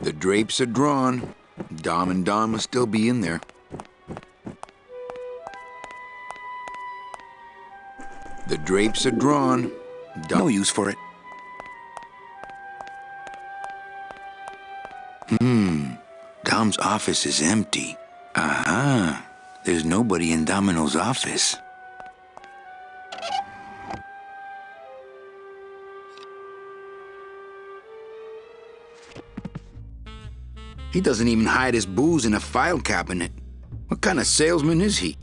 The drapes are drawn. Dom and Don must still be in there. The drapes are drawn. No use for it. Dom's office is empty. Aha. There's nobody in Domino's office. He doesn't even hide his booze in a file cabinet. What kind of salesman is he?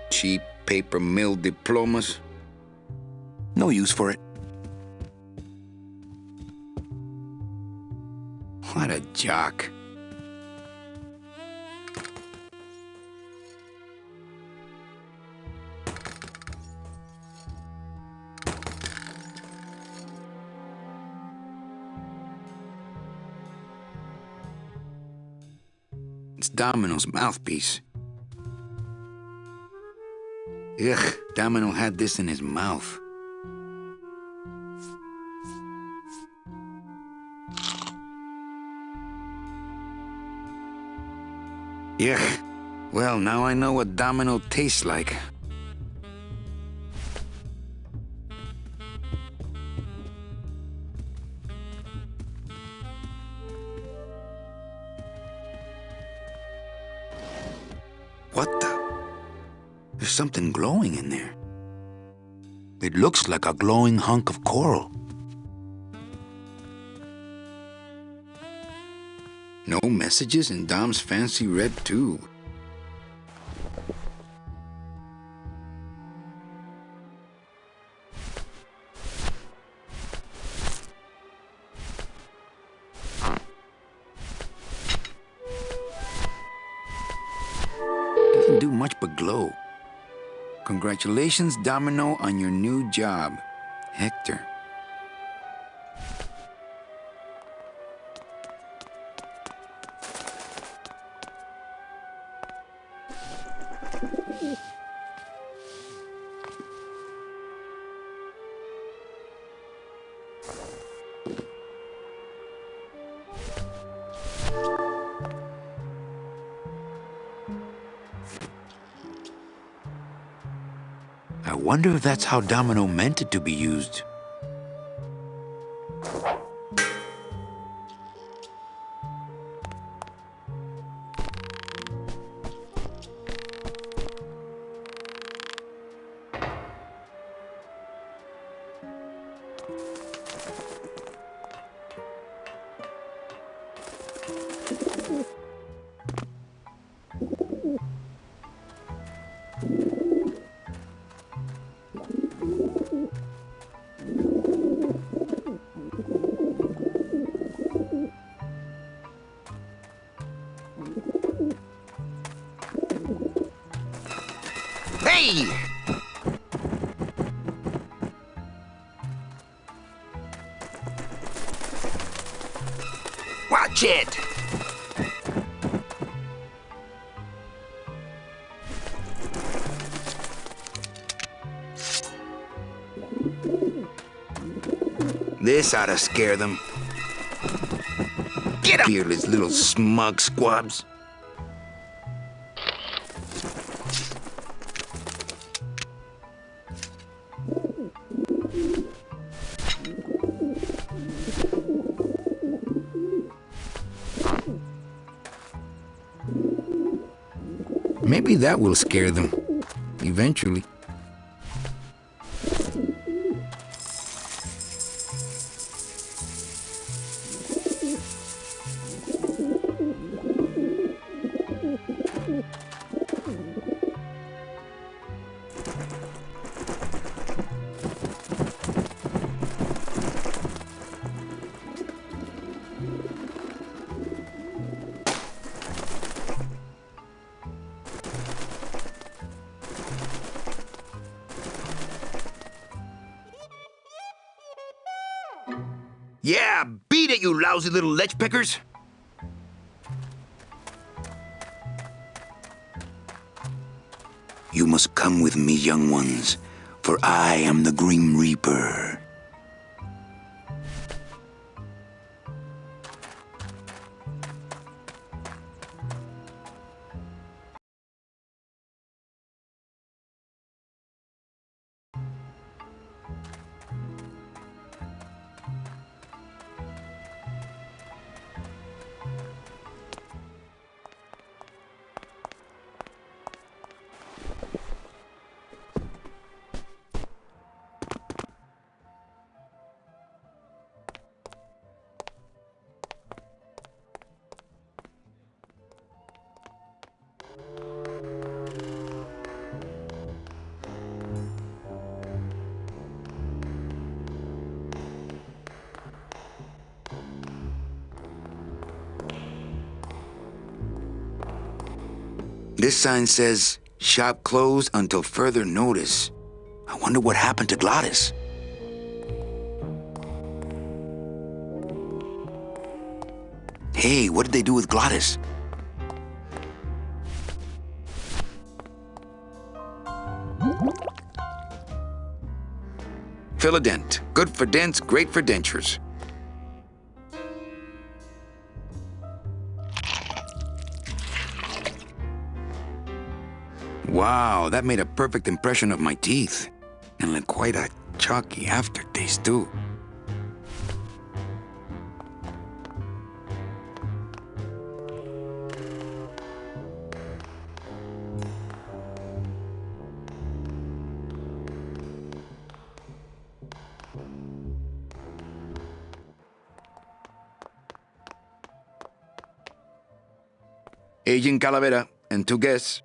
Cheap paper mill diplomas. No use for it. What a jock. It's Domino's mouthpiece. Ugh, Domino had this in his mouth. Yuck. Well, now I know what Domino tastes like. What the? There's something glowing in there. It looks like a glowing hunk of coral. No messages in Dom's fancy red tube. Doesn't do much but glow. Congratulations, Domino, on your new job, Hector. I wonder if that's how Domino meant it to be used. Hey! Watch it! This ought to scare them. Get up, fearless little smug squabs. Maybe that will scare them, eventually. Yeah, beat it, you lousy little lechpickers! You must come with me, young ones, For I am the Grim Reaper. This sign says, shop closed until further notice. I wonder what happened to Gladys. Hey, what did they do with Gladys? Philadent. Good for dents, great for dentures. Wow, that made a perfect impression of my teeth. And like quite a chalky aftertaste, too. Agent Calavera and 2 guests.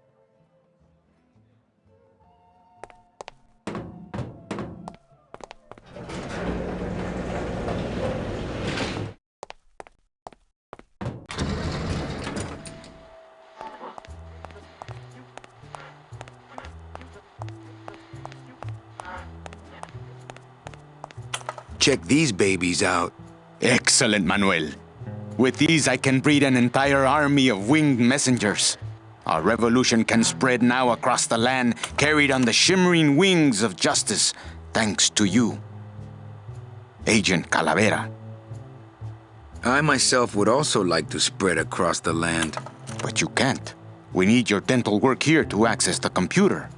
Check these babies out. Excellent, Manuel. With these, I can breed an entire army of winged messengers. Our revolution can spread now across the land, carried on the shimmering wings of justice, thanks to you, Agent Calavera. I myself would also like to spread across the land. But you can't. We need your dental work here to access the computer.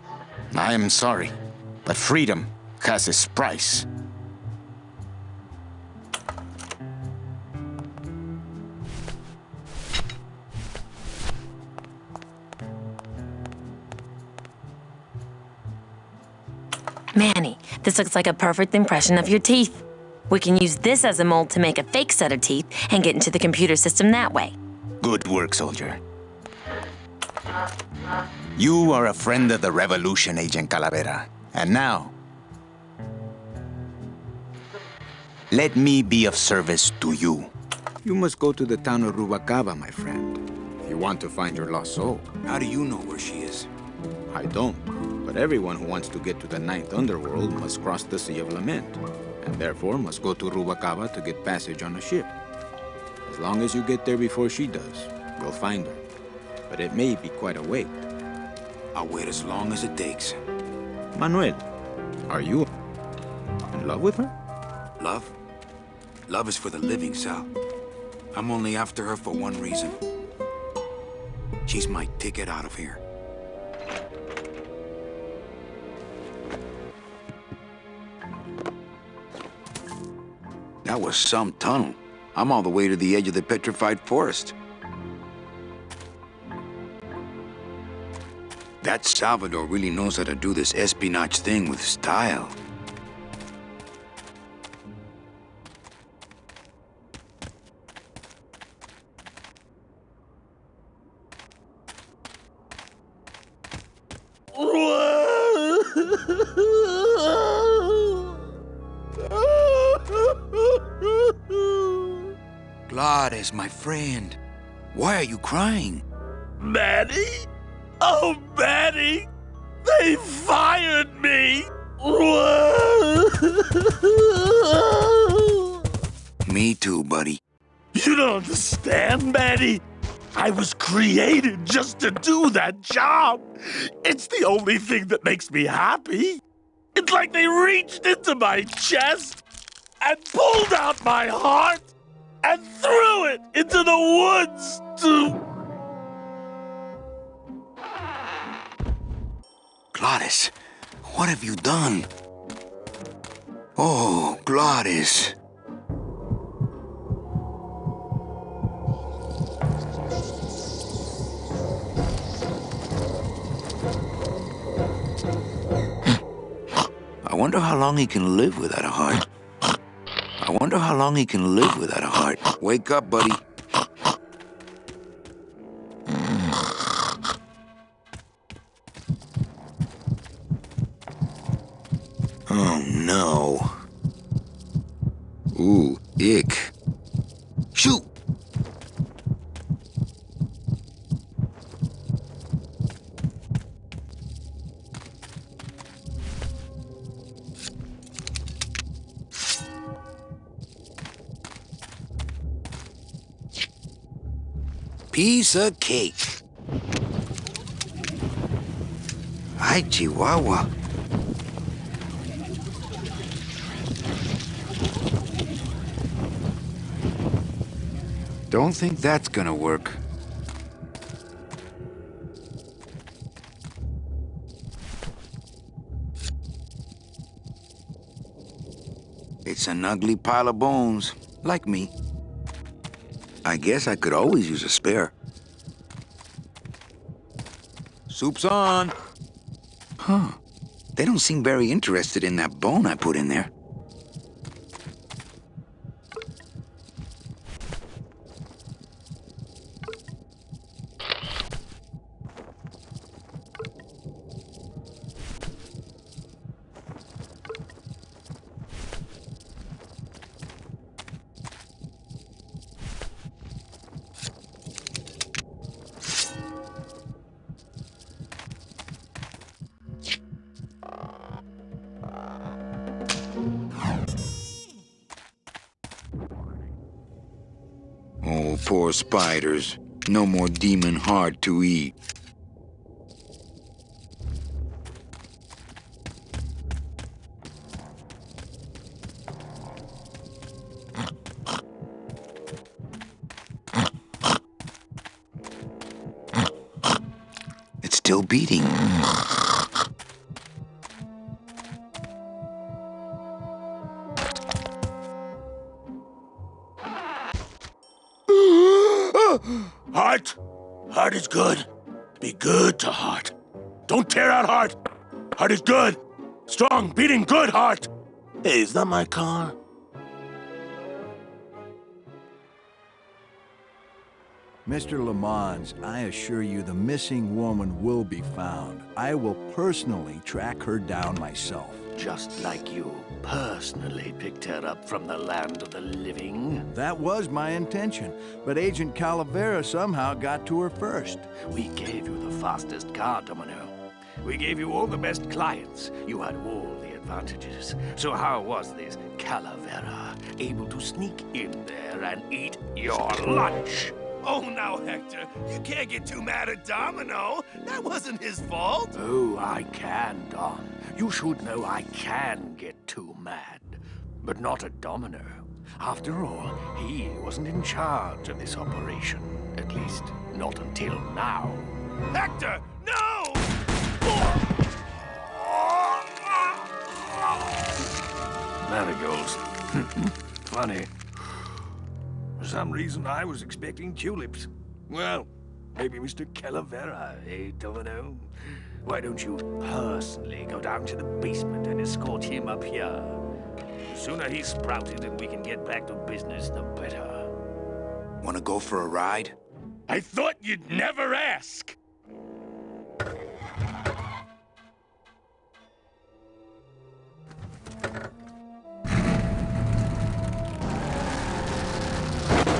I am sorry, but freedom has its price. Manny, this looks like a perfect impression of your teeth. We can use this as a mold to make a fake set of teeth and get into the computer system that way. Good work, soldier. You are a friend of the revolution, Agent Calavera. And now, let me be of service to you. You must go to the town of Rubalcaba, my friend, if you want to find your lost soul. How do you know where she is? I don't, but everyone who wants to get to the Ninth Underworld must cross the Sea of Lament, and therefore must go to Rubalcaba to get passage on a ship. As long as you get there before she does, you'll find her. But it may be quite a wait. I'll wait as long as it takes. Manuel, are you in love with her? Love? Love is for the living, Sal. I'm only after her for one reason. She's my ticket out of here. That was some tunnel. I'm all the way to the edge of the petrified forest. That Salvador really knows how to do this espionage thing with style. Gladys, my friend. Why are you crying? Manny? Oh, Manny! They fired me! Me too, buddy. You don't understand, Manny. I was created just to do that job. It's the only thing that makes me happy. It's like they reached into my chest and pulled out my heart and threw it into the woods to... Glottis, what have you done? Oh, Glottis. I wonder how long he can live without a heart. I wonder how long he can live without a heart. Wake up, buddy. Oh, no. Ooh, ick. Shoot! Piece of cake. Ay, Chihuahua. Don't think that's gonna work. It's an ugly pile of bones, like me. I guess I could always use a spare. Soup's on. Huh. They don't seem very interested in that bone I put in there. Oh, poor spiders. No more demon heart to eat. It's still beating. Heart? Heart is good. Be good to heart. Don't tear out heart. Heart is good. Strong, beating, good heart. Hey, is that my car? Mr. Lamont, I assure you the missing woman will be found. I will personally track her down myself. Just like you personally picked her up from the land of the living. That was my intention, but Agent Calavera somehow got to her first. We gave you the fastest car, Domino. We gave you all the best clients. You had all the advantages. So how was this Calavera able to sneak in there and eat your lunch? Oh, now, Hector, you can't get too mad at Domino. That wasn't his fault. Oh, I can, Dom. You should know I can get too mad. But not at Domino. After all, he wasn't in charge of this operation. At least, not until now. Hector, no! Marigolds. Funny. For some reason, I was expecting tulips. Well, maybe Mr. Calavera, eh, Domino? Why don't you personally go down to the basement and escort him up here? The sooner he's sprouted and we can get back to business, the better. Wanna go for a ride? I thought you'd never ask!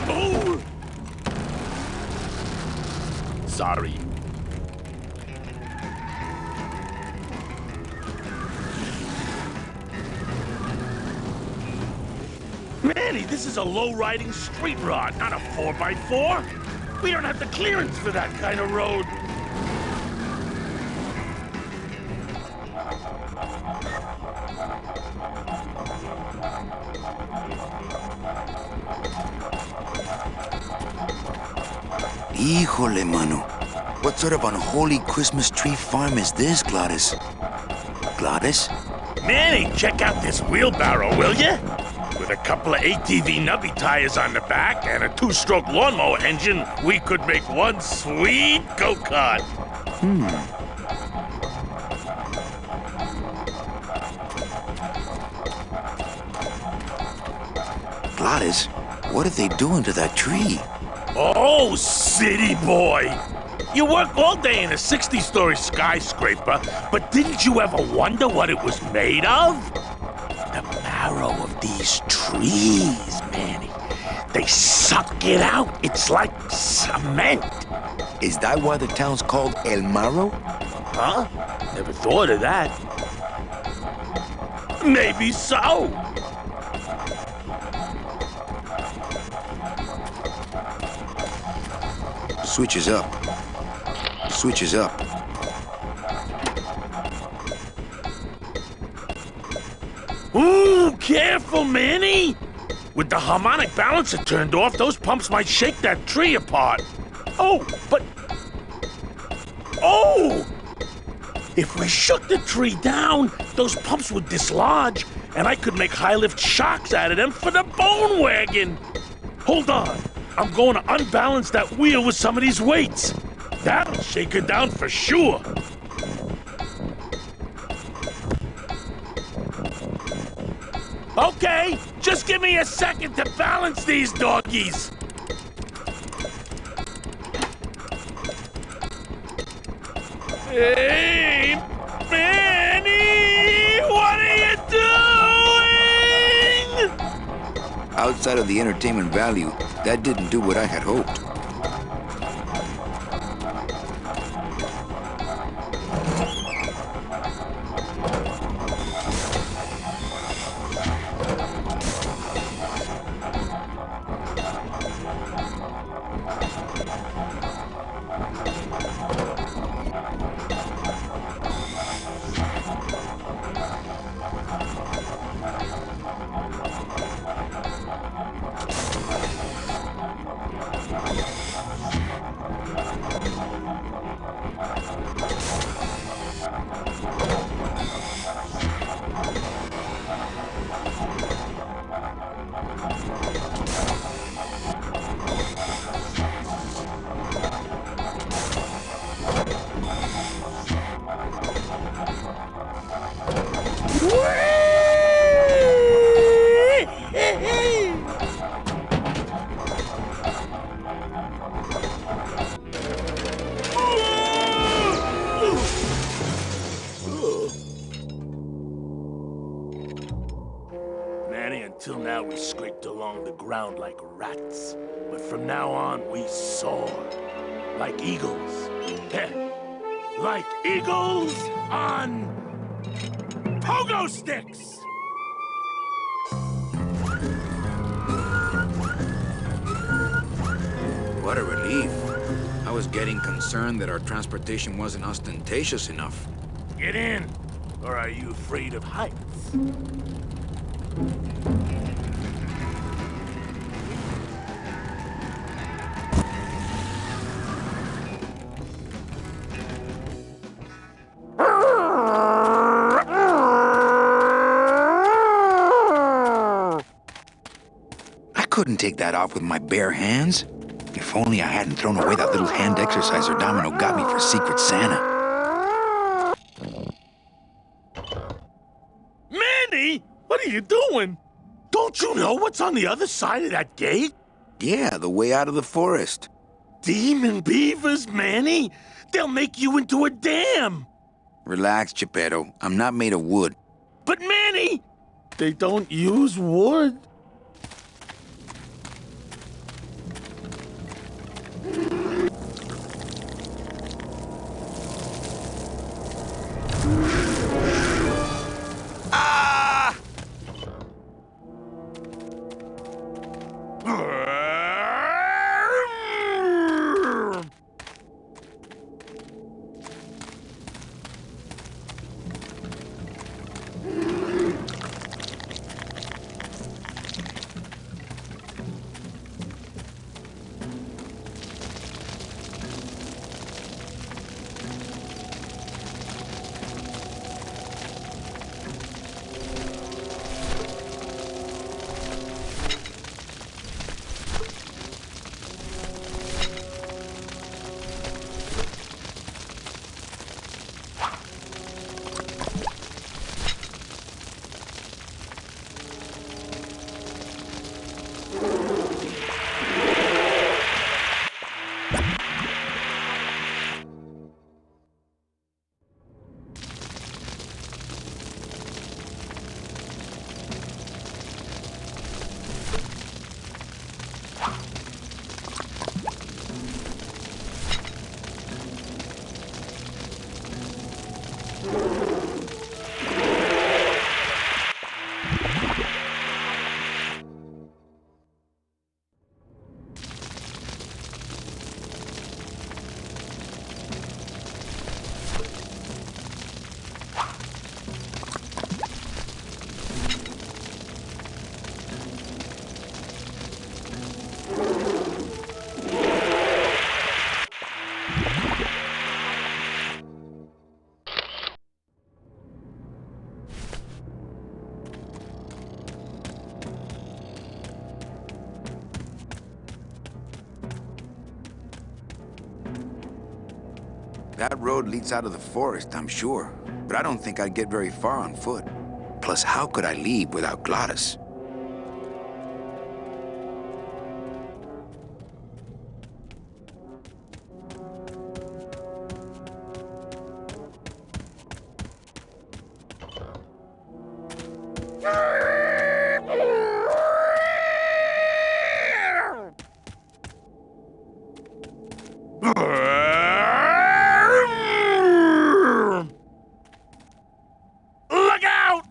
Oh! Sorry. Manny, this is a low-riding street rod, not a 4x4. We don't have the clearance for that kind of road. Híjole, mano. What sort of unholy Christmas tree farm is this, Gladys? Gladys? Manny, check out this wheelbarrow, will ya? With a couple of ATV nubby tires on the back and a 2-stroke lawnmower engine, we could make one sweet go-kart. Gladys, what are they doing to that tree? Oh, city boy! You work all day in a 60-story skyscraper, but didn't you ever wonder what it was made of? The marrow of these trees, Manny. They suck it out. It's like cement. Is that why the town's called El Marro? Huh? Never thought of that. Maybe so. Switch is up. Switch is up. Ooh, careful, Manny! With the harmonic balancer turned off, those pumps might shake that tree apart. Oh, but... Oh! If we shook the tree down, those pumps would dislodge, and I could make high-lift shocks out of them for the bone wagon. Hold on. I'm going to unbalance that wheel with some of these weights. That'll shake her down for sure. Okay, just give me a second to balance these doggies. Hey, Manny, what are you doing? Outside of the entertainment value, that didn't do what I had hoped. Until now, we scraped along the ground like rats. But from now on, we soar. Like eagles. Like eagles on... pogo sticks! What a relief. I was getting concerned that our transportation wasn't ostentatious enough. Get in! Or are you afraid of heights? I couldn't take that off with my bare hands. If only I hadn't thrown away that little hand exerciser Domino got me for Secret Santa. Manny! What are you doing? Don't you know what's on the other side of that gate? Yeah, the way out of the forest. Demon beavers, Manny! They'll make you into a dam! Relax, Geppetto. I'm not made of wood. But Manny! They don't use wood. That road leads out of the forest, I'm sure. But I don't think I'd get very far on foot. Plus, how could I leave without Gladys? Look out!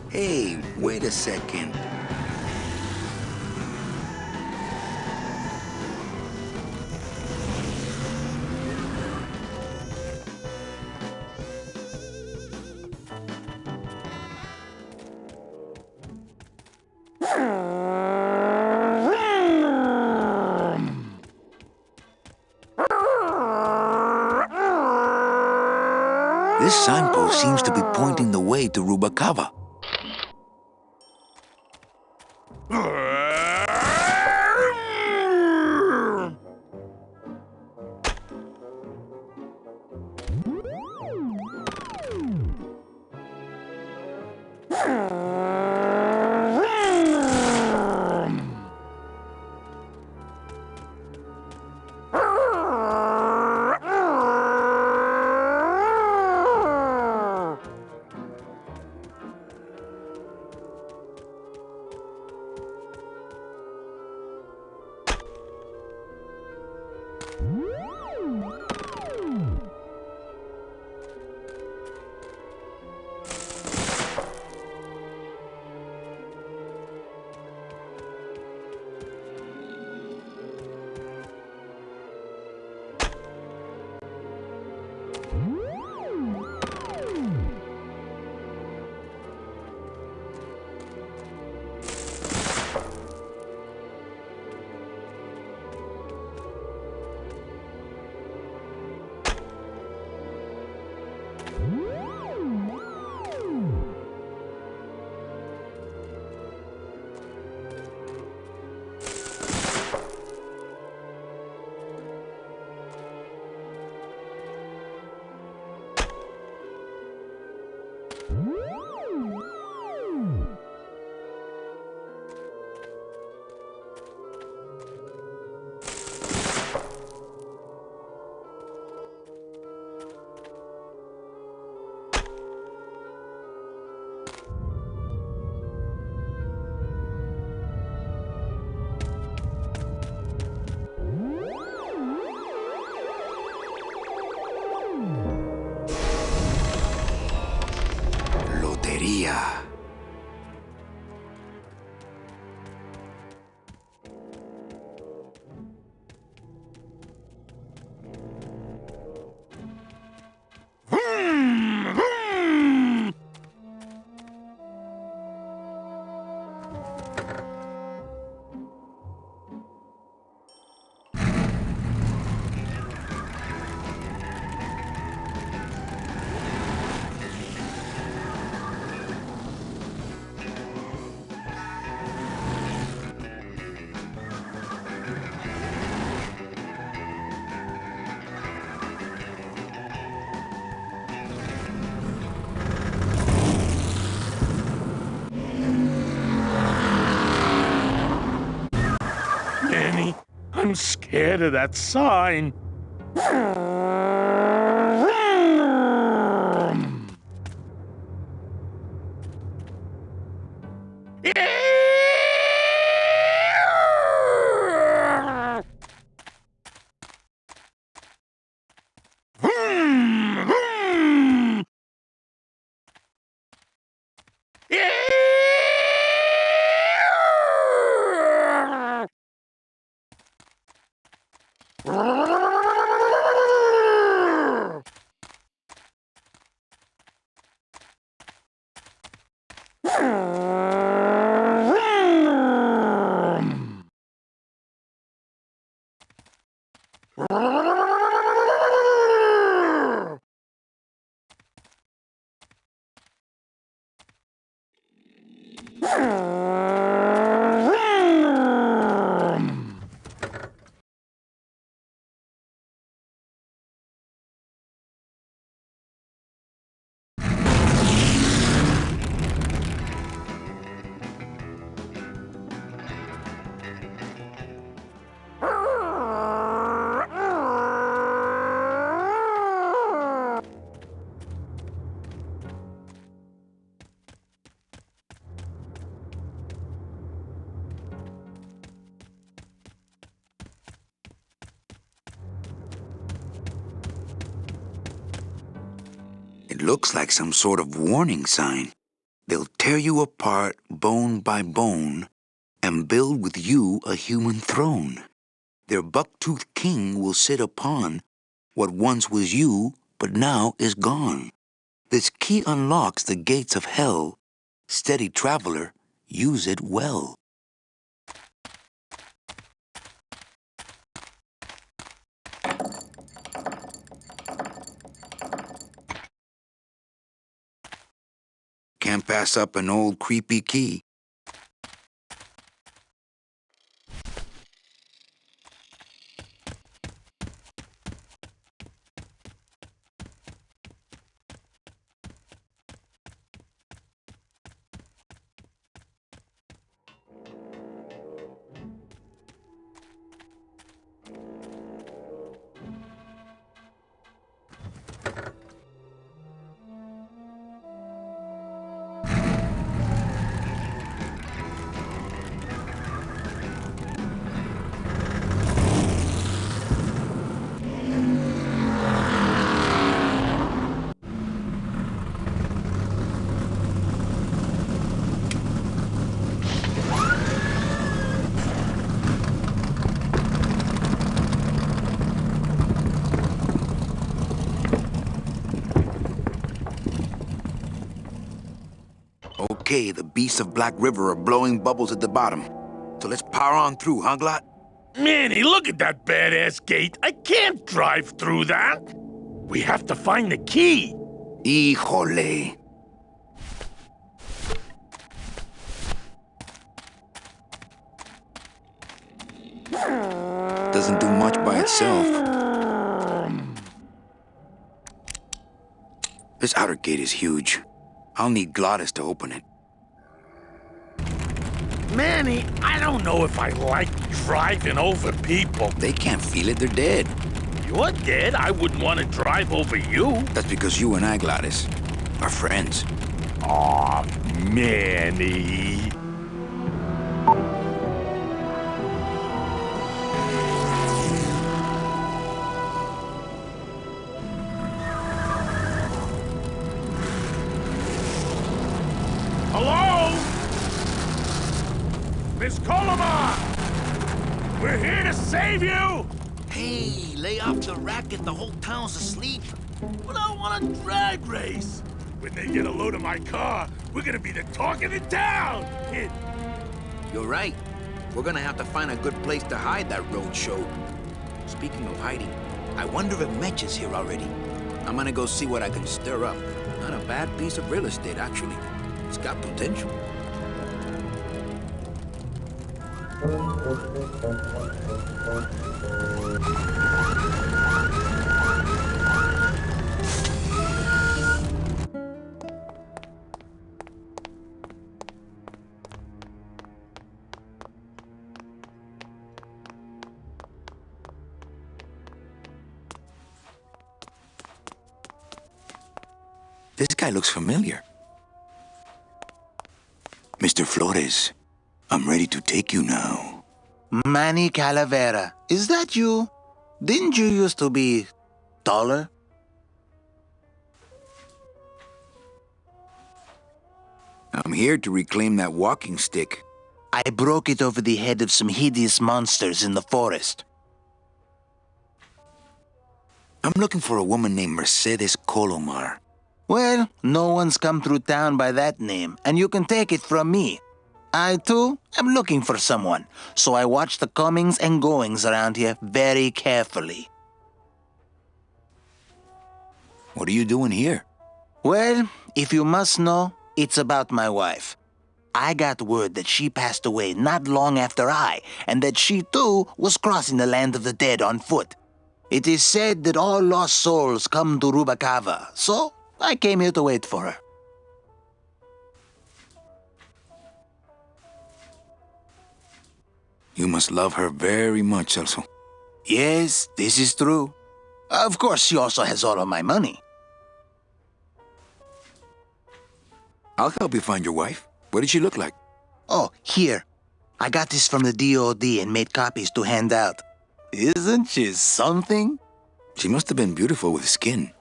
Hey, wait a second. This signpost seems to be pointing the way to Rubacava. I'm scared of that sign. It looks like some sort of warning sign. They'll tear you apart bone by bone and build with you a human throne. Their buck-toothed king will sit upon what once was you, but now is gone. This key unlocks the gates of hell. Steady traveler, use it well. Can't pass up an old creepy key. Okay, the beasts of Black River are blowing bubbles at the bottom. So let's power on through, huh, Glot? Manny, look at that badass gate. I can't drive through that. We have to find the key. Híjole. Doesn't do much by itself. This outer gate is huge. I'll need Glottis to open it. Manny, I don't know if I like driving over people. They can't feel it, they're dead. You're dead. I wouldn't want to drive over you. That's because you and I, Glottis, are friends. Aw, Manny. Hello? Miss Coleman! We're here to save you! Hey, lay off the racket, the whole town's asleep. But I want a drag race. When they get a load of my car, we're gonna be the talk of the town, kid. You're right. We're gonna have to find a good place to hide that road show. Speaking of hiding, I wonder if Mitch is here already. I'm gonna go see what I can stir up. Not a bad piece of real estate, actually. It's got potential. This guy looks familiar. Mr. Flores, I'm ready to take you now. Manny Calavera, is that you? Didn't you used to be taller? I'm here to reclaim that walking stick. I broke it over the head of some hideous monsters in the forest. I'm looking for a woman named Mercedes Colomar. Well, no one's come through town by that name, and you can take it from me. I, too, am looking for someone, so I watch the comings and goings around here very carefully. What are you doing here? Well, if you must know, it's about my wife. I got word that she passed away not long after I, and that she, too, was crossing the land of the dead on foot. It is said that all lost souls come to Rubacava, so I came here to wait for her. You must love her very much, Celso. Yes, this is true. Of course, she also has all of my money. I'll help you find your wife. What did she look like? Oh, here. I got this from the DOD and made copies to hand out. Isn't she something? She must have been beautiful with skin.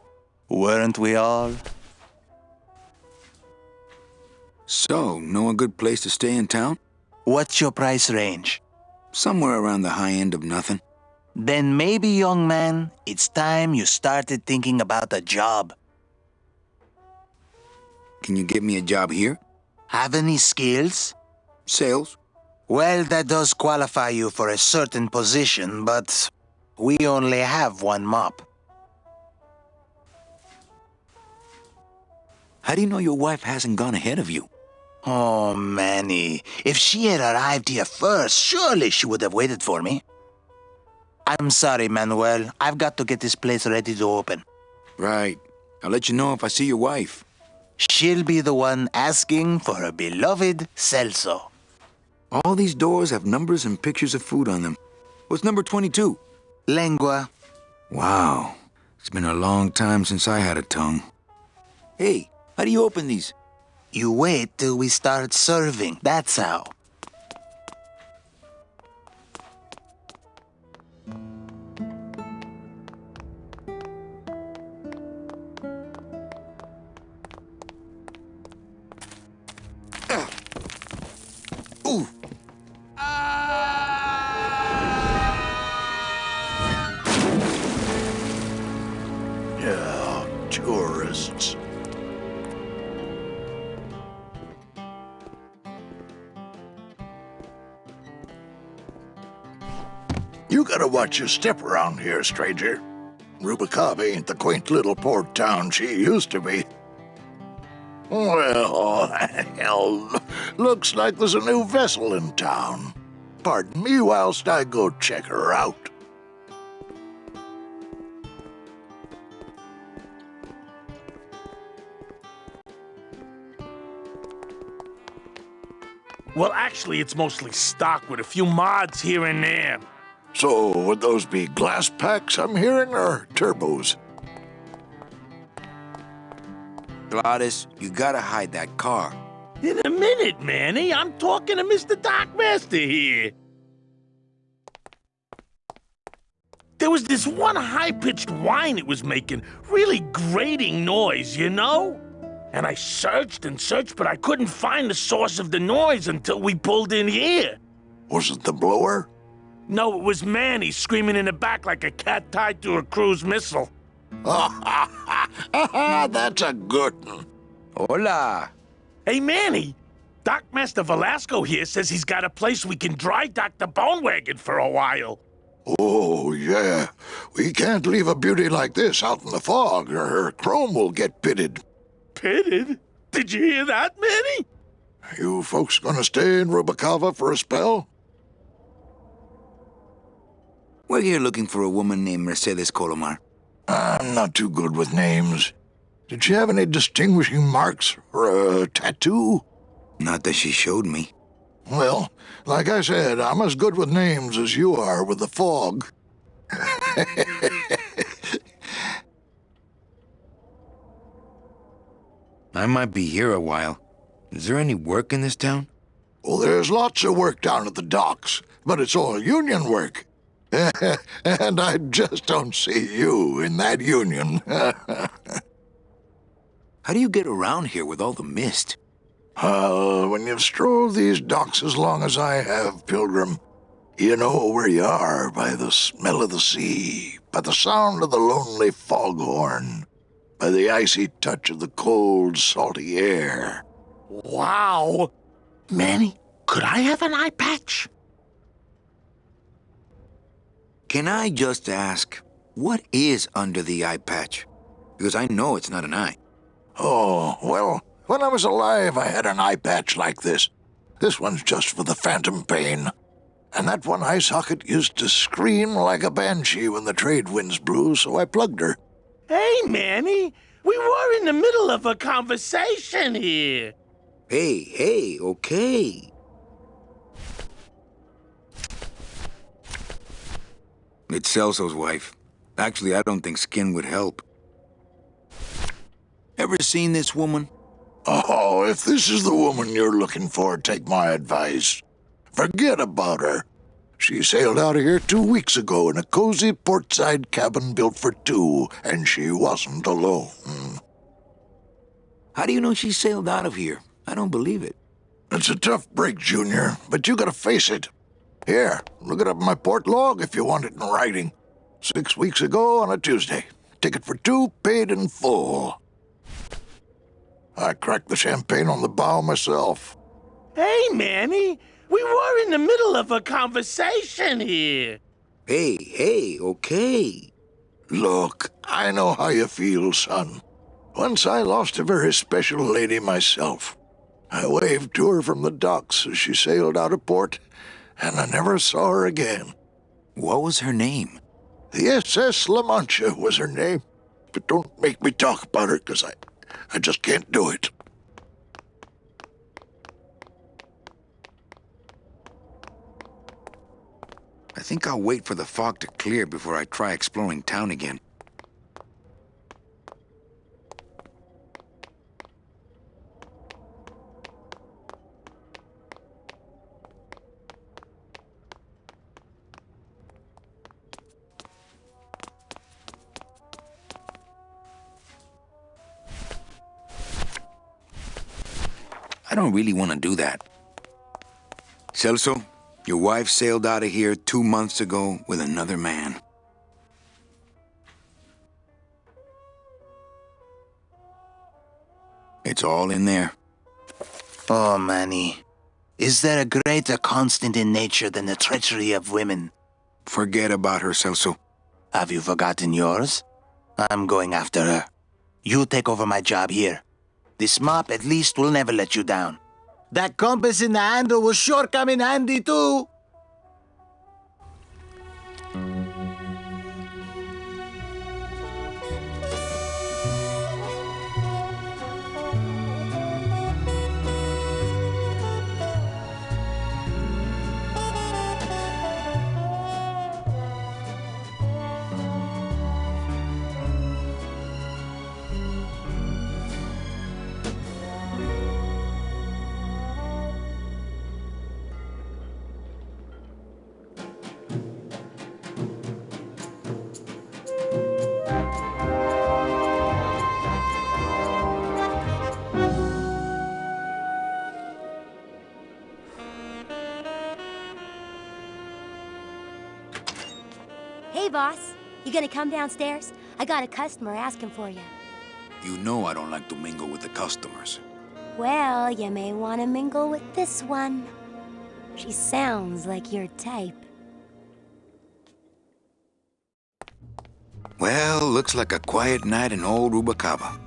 Weren't we all? So, know a good place to stay in town? What's your price range? Somewhere around the high end of nothing. Then maybe, young man, it's time you started thinking about a job. Can you get me a job here? Have any skills? Sales? Well, that does qualify you for a certain position, but we only have one mop. How do you know your wife hasn't gone ahead of you? Oh, Manny, if she had arrived here first, surely she would have waited for me. I'm sorry, Manuel. I've got to get this place ready to open. Right. I'll let you know if I see your wife. She'll be the one asking for her beloved Celso. All these doors have numbers and pictures of food on them. What's number 22? Lengua. Wow. It's been a long time since I had a tongue. Hey, how do you open these? You wait till we start serving, that's how. Ooh. Yeah, tourists. You gotta watch your step around here, stranger. Rubacava ain't the quaint little port town she used to be. Well, hell, looks like there's a new vessel in town. Pardon me whilst I go check her out. Well, actually, it's mostly stock with a few mods here and there. So, would those be glass packs I'm hearing, or turbos? Gladys, you gotta hide that car. In a minute, Manny. I'm talking to Mr. Dockmaster here. There was this one high-pitched whine it was making. Really grating noise, you know? And I searched and searched, but I couldn't find the source of the noise until we pulled in here. Was it the blower? No, it was Manny screaming in the back like a cat tied to a cruise missile. That's a good one. Hola. Hey, Manny, Dockmaster Velasco here says he's got a place we can dry dock the bone wagon for a while. Oh, yeah. We can't leave a beauty like this out in the fog, or her chrome will get pitted. Pitted? Did you hear that, Manny? You folks gonna stay in Rubacava for a spell? We're here looking for a woman named Mercedes Colomar. I'm not too good with names. Did she have any distinguishing marks or a tattoo? Not that she showed me. Well, like I said, I'm as good with names as you are with the fog. I might be here a while. Is there any work in this town? Well, there's lots of work down at the docks, but it's all union work. And I just don't see you in that union. How do you get around here with all the mist? When you've strolled these docks as long as I have, Pilgrim, you know where you are by the smell of the sea, by the sound of the lonely foghorn, by the icy touch of the cold, salty air. Wow! Manny, could I have an eye patch? Can I just ask, what is under the eye patch? Because I know it's not an eye. Oh, well, when I was alive, I had an eye patch like this. This one's just for the phantom pain. And that one eye socket used to scream like a banshee when the trade winds blew, so I plugged her. Hey, Manny, we were in the middle of a conversation here. Hey, okay. It's Celso's wife. Actually, I don't think skin would help. Ever seen this woman? Oh, if this is the woman you're looking for, take my advice. Forget about her. She sailed out of here 2 weeks ago in a cozy portside cabin built for two, and she wasn't alone. How do you know she sailed out of here? I don't believe it. It's a tough break, Junior, but you gotta face it. Here, look it up in my port log if you want it in writing. 6 weeks ago on a Tuesday. Ticket for two, paid in full. I cracked the champagne on the bow myself. Hey, Manny, we were in the middle of a conversation here. Hey, okay. Look, I know how you feel, son. Once I lost a very special lady myself. I waved to her from the docks as she sailed out of port, and I never saw her again. What was her name? The SS La Mancha was her name. But don't make me talk about her, because I just can't do it. I think I'll wait for the fog to clear before I try exploring town again. I don't really want to do that. Celso, your wife sailed out of here 2 months ago with another man. It's all in there. Oh, Manny. Is there a greater constant in nature than the treachery of women? Forget about her, Celso. Have you forgotten yours? I'm going after her. You take over my job here. This mop at least will never let you down. That compass in the handle will sure come in handy too. Hey, boss. You gonna come downstairs? I got a customer asking for you. You know I don't like to mingle with the customers. Well, you may want to mingle with this one. She sounds like your type. Well, looks like a quiet night in old Rubacava.